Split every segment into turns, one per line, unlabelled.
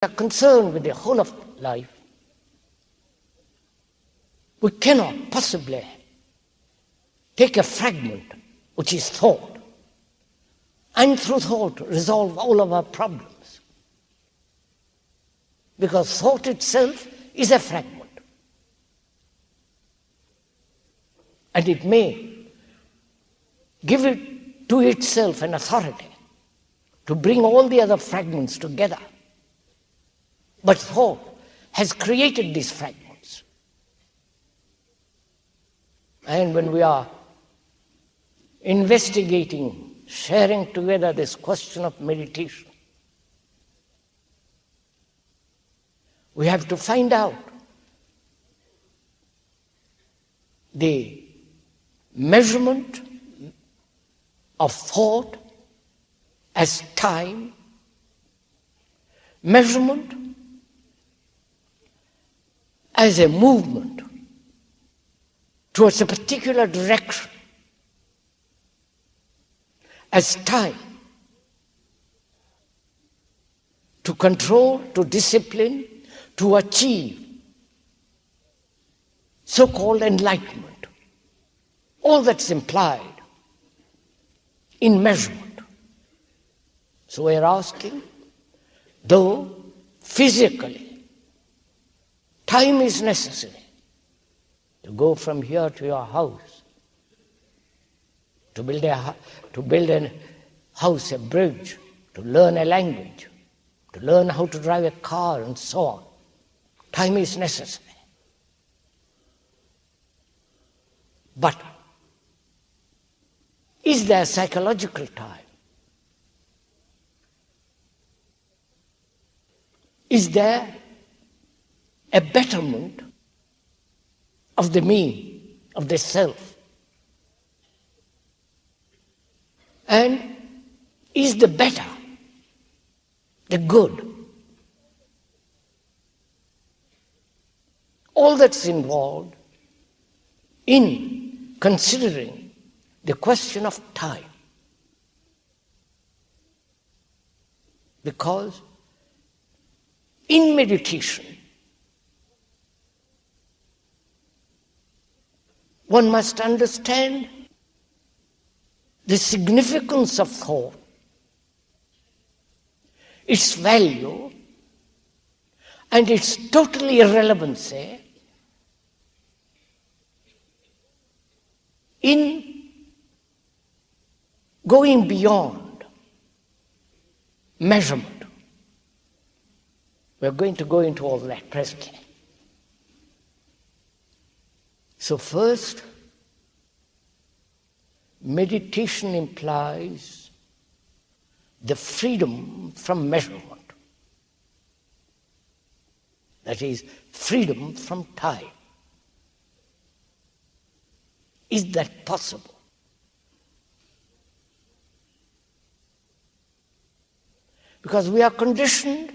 are concerned with the whole of life, we cannot possibly take a fragment, which is thought, and through thought resolve all of our problems. Because thought itself is a fragment. And it may give it to itself an authority to bring all the other fragments together. But thought has created these fragments. And when we are investigating, sharing together this question of meditation, we have to find out the measurement of thought as time, measurement as a movement towards a particular direction, as time to control, to discipline, to achieve so-called enlightenment. All that's implied in measurement. So we're asking, though physically time is necessary to go from here to your house, to build a house, a bridge, to learn a language, to learn how to drive a car and so on. Time is necessary. But is there psychological time? Is there a betterment of the me, of the self? And is the better, the good, all that's involved in considering the question of time? Because in meditation, one must understand the significance of thought, its value, and its total irrelevancy in going beyond measurement. We're going to go into all that presently. So first, meditation implies the freedom from measurement. That is, freedom from time. Is that possible? Because we are conditioned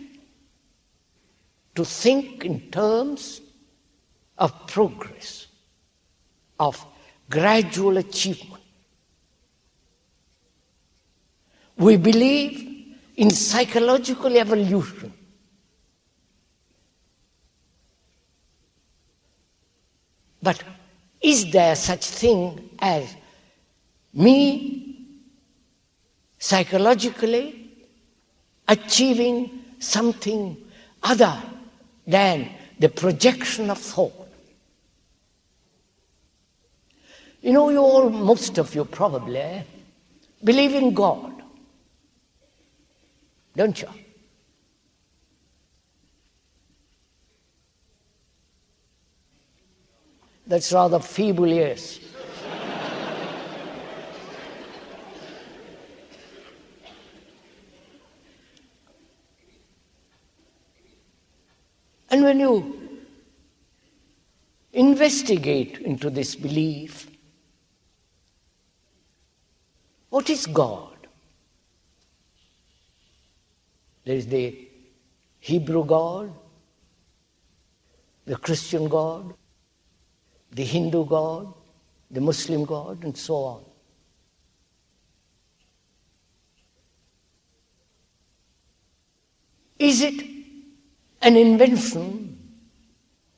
to think in terms of progress, of gradual achievement. We believe in psychological evolution. But is there such thing as me psychologically achieving something other than the projection of thought? You know, most of you probably believe in God, don't you? That's rather feeble, yes. And when you investigate into this belief, what is God? There is the Hebrew God, the Christian God, the Hindu God, the Muslim God, and so on. Is it an invention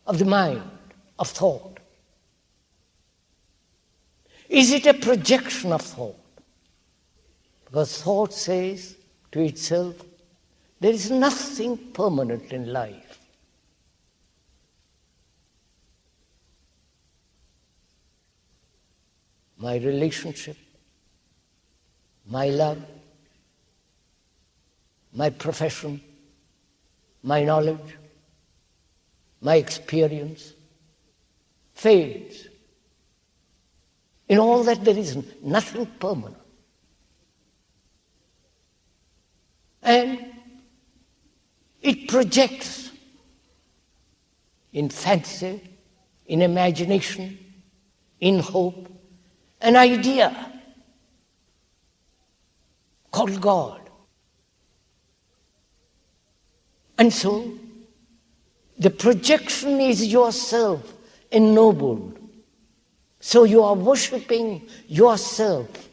of the mind, of thought? Is it a projection of thought? Because thought says to itself, there is nothing permanent in life. My relationship, my love, my profession, my knowledge, my experience fades. In all that there is nothing permanent. And it projects in fancy, in imagination, in hope, an idea called God. And so, the projection is yourself ennobled. So you are worshipping yourself.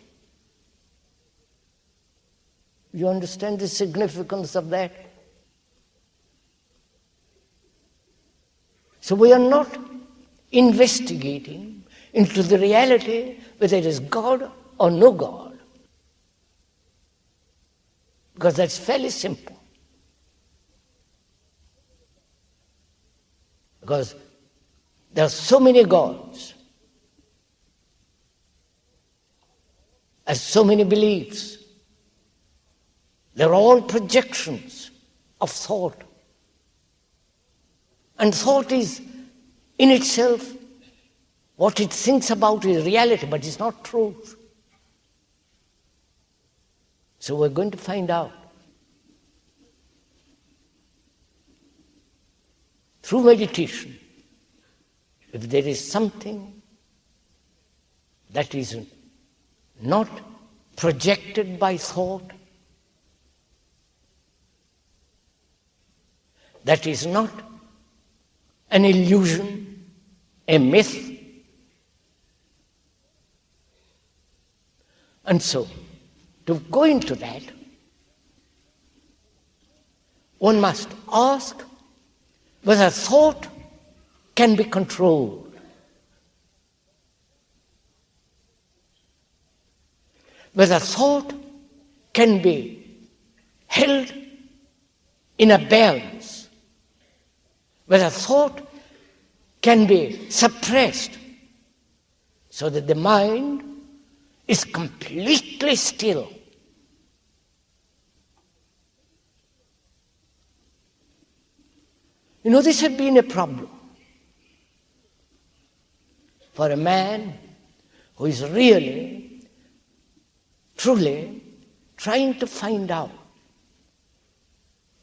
You understand the significance of that? So we are not investigating into the reality whether it is God or no God. Because that's fairly simple. Because there are so many gods, as so many beliefs. They're all projections of thought. And thought is, in itself, what it thinks about is reality, but it's not truth. So we're going to find out through meditation if there is something that is not projected by thought, that is not an illusion, a myth. And so, to go into that, one must ask whether thought can be controlled. Whether thought can be held in abeyance. Whether thought can be suppressed so that the mind is completely still. You know, this had been a problem for a man who is really, truly trying to find out,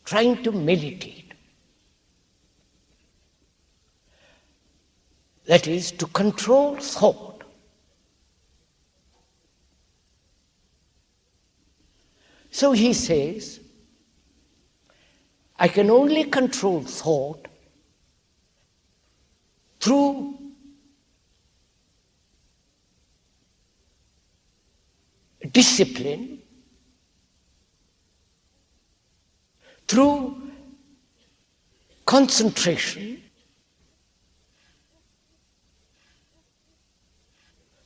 trying to meditate. That is, to control thought. So he says, I can only control thought through discipline, through concentration,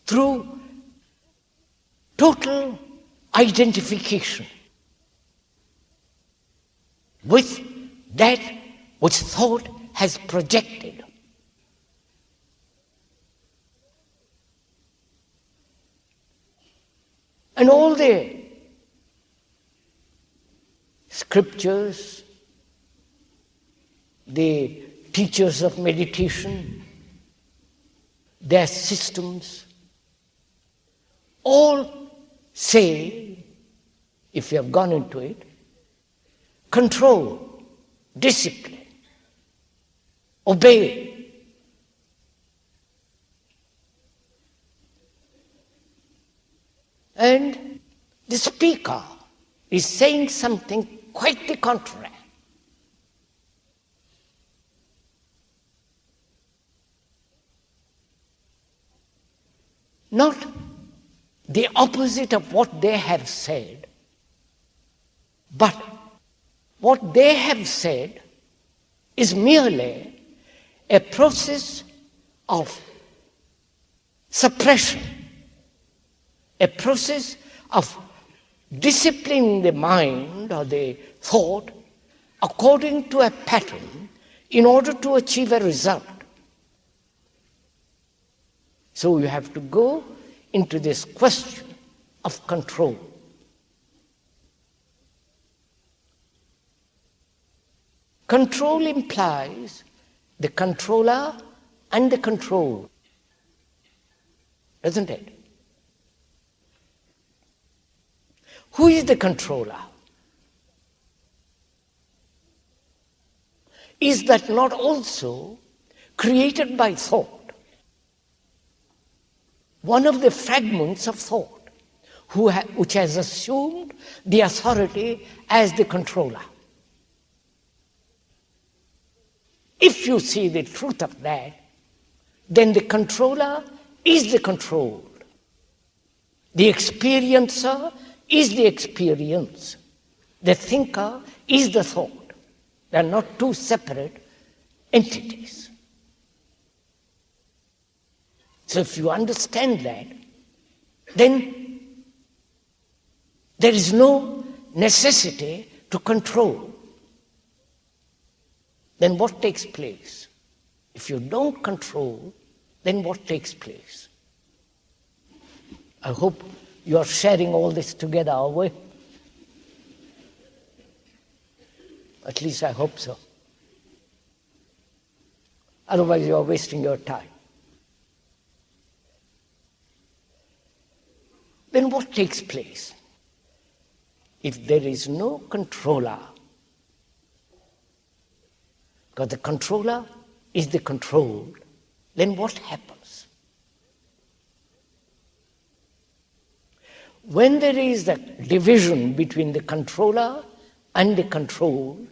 through total identification with that which thought has projected. And all the scriptures, the teachers of meditation, their systems, all say, if you have gone into it, control, discipline, obey. And the speaker is saying something quite the contrary. Not the opposite of what they have said, but what they have said is merely a process of suppression, a process of disciplining the mind or the thought according to a pattern in order to achieve a result. So you have to go into this question of control. Control implies the controller and the controlled, doesn't it? Who is the controller? Is that not also created by thought? One of the fragments of thought which has assumed the authority as the controller. If you see the truth of that, then the controller is the controlled. The experiencer is the experience. The thinker is the thought. They are not two separate entities. So if you understand that, then there is no necessity to control. Then what takes place? If you don't control, then what takes place? I hope you are sharing all this together, are we? At least I hope so. Otherwise you are wasting your time. Then what takes place? If there is no controller, because the controller is the controlled, then what happens? When there is that division between the controller and the controlled,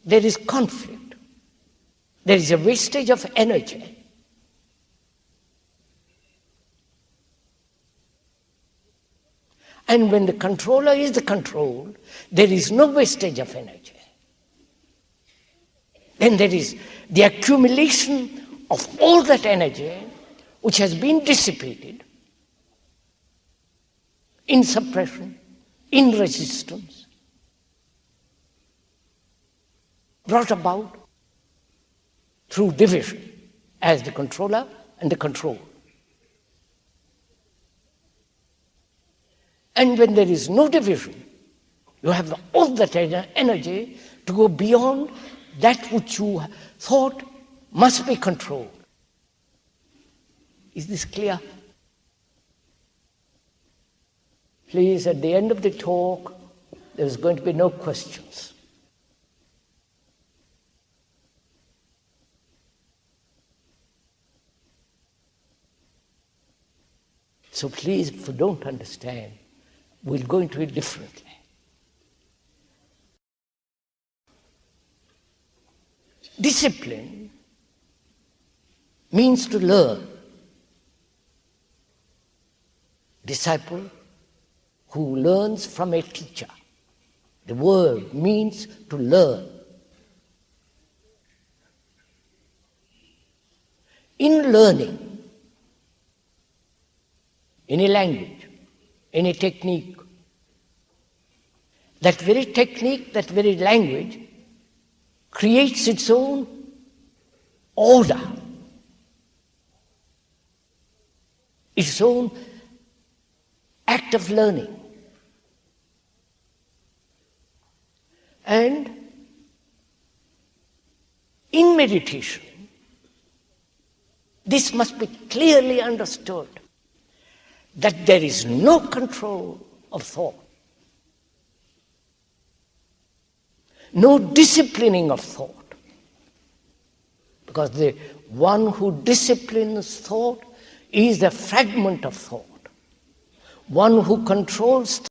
there is conflict. There is a wastage of energy. And when the controller is the controlled, there is no wastage of energy. Then there is the accumulation of all that energy which has been dissipated in suppression, in resistance, brought about through division as the controller and the controlled. And when there is no division, you have all that energy to go beyond that which you thought must be controlled. Is this clear? Please, at the end of the talk, there is going to be no questions. So please, if you don't understand, we'll go into it differently. Discipline means to learn. Disciple who learns from a teacher. The word means to learn. In learning, any language, any technique, that very technique, that very language creates its own order, its own act of learning. And in meditation, this must be clearly understood, that there is no control of thought, no disciplining of thought, because the one who disciplines thought is a fragment of thought. One who controls